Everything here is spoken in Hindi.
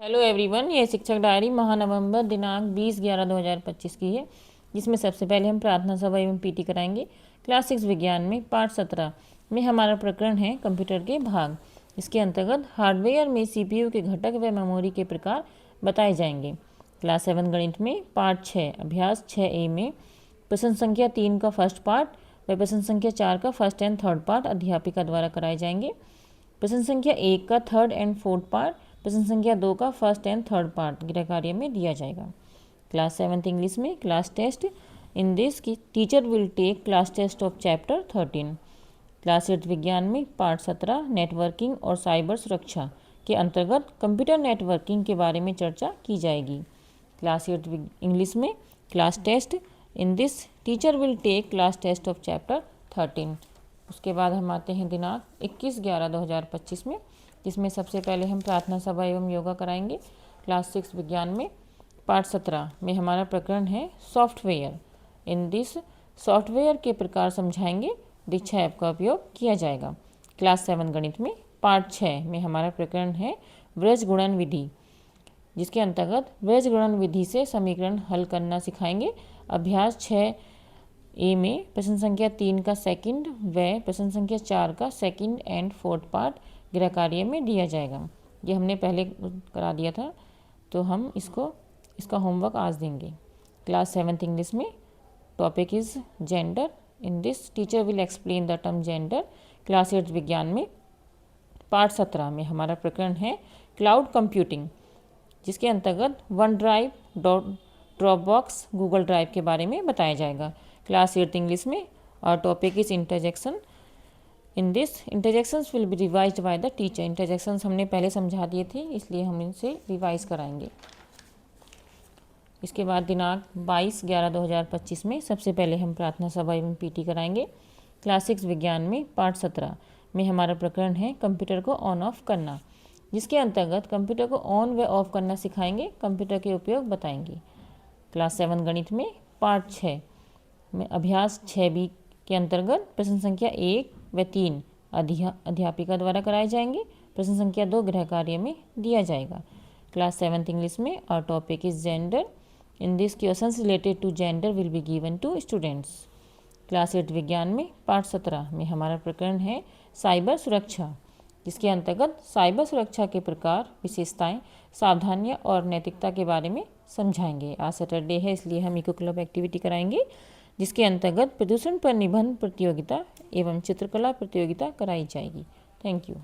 हेलो एवरीवन, ये शिक्षक डायरी महानवंबर दिनांक 20/11/2025 की है, जिसमें सबसे पहले हम प्रार्थना सभा एवं पीटी कराएंगे। क्लास 6 विज्ञान में पाठ 17 में हमारा प्रकरण है कंप्यूटर के भाग। इसके अंतर्गत हार्डवेयर में सीपीयू के घटक व मेमोरी के प्रकार बताए जाएंगे। क्लास 7 गणित में पाठ 6 अभ्यास 6A में प्रश्न संख्या 3 का फर्स्ट पार्ट व प्रश्न संख्या 4 का फर्स्ट एंड थर्ड पार्ट अध्यापिका द्वारा कराए जाएंगे। प्रश्न संख्या 1 का थर्ड एंड फोर्थ पार्ट, प्रश्न संख्या 2 का फर्स्ट एंड थर्ड पार्ट गृह कार्य में दिया जाएगा। क्लास 7 इंग्लिश में क्लास टेस्ट इन दिस की teacher will take class test of chapter 13। Class 8 विज्ञान में पार्ट 17 नेटवर्किंग और साइबर सुरक्षा के अंतर्गत कंप्यूटर नेटवर्किंग के बारे में चर्चा की जाएगी। क्लास 8 इंग्लिश में class test in this teacher will take class test of chapter 13। उसके बाद हम आते हैं दिनांक 21/11/2025 में, जिसमें सबसे पहले हम प्रार्थना सभा एवं योगा कराएंगे। क्लास 6 विज्ञान में पाठ 17 में हमारा प्रकरण है सॉफ्टवेयर। इन दिस सॉफ्टवेयर के प्रकार समझाएंगे, दीक्षा ऐप का उपयोग किया जाएगा। क्लास 7 गणित में पाठ 6 में हमारा प्रकरण है वृज गुणन विधि, जिसके अंतर्गत वृज गुणन विधि से समीकरण हल करना सिखाएंगे। अभ्यास 6A में प्रश्न संख्या 3 का सेकंड व प्रश्न संख्या 4 का सेकंड एंड फोर्थ पार्ट गृह कार्य में दिया जाएगा। ये हमने पहले करा दिया था, तो हम इसका होमवर्क आज देंगे। क्लास 7 इंग्लिश में topic is gender. In this teacher will explain the term gender. Class 8 विज्ञान में पार्ट 17 में हमारा प्रकरण है क्लाउड कंप्यूटिंग, जिसके अंतर्गत one drive, Dropbox, Google drive के बारे में बताया जाएगा। क्लास 8 इंग्लिश में और topic is interjection. In this interjections will be revised by the teacher. Interjections हमने पहले समझा दिए थे, इसलिए हम इनसे रिवाइज कराएंगे। इसके बाद दिनांक 22/11/2025 में सबसे पहले हम प्रार्थना सभा एवं पीटी कराएंगे। क्लास 6 विज्ञान में पाठ 17 में हमारा प्रकरण है कंप्यूटर को ऑन ऑफ करना, जिसके अंतर्गत कंप्यूटर को ऑन व ऑफ करना सिखाएंगे, कंप्यूटर के उपयोग बताएंगे। क्लास 7 गणित में पाठ 6 में अभ्यास 6B के अंतर्गत प्रश्न संख्या 1 व 3 अध्यापिका द्वारा कराए जाएंगे। प्रश्न संख्या 2 गृह कार्य में दिया जाएगा। क्लास 7 इंग्लिश में और topic is gender. In this questions related to gender will be given to students. Class 8 विज्ञान में पाठ 17 में हमारा प्रकरण है साइबर सुरक्षा, जिसके अंतर्गत साइबर सुरक्षा के प्रकार, विशेषताएं, सावधानियां और नैतिकता के बारे में समझाएंगे। आज सैटरडे है, इसलिए हम इको क्लब एक्टिविटी कराएंगे, जिसके अंतर्गत प्रदूषण पर निबंध प्रतियोगिता एवं चित्रकला प्रतियोगिता कराई जाएगी। Thank you.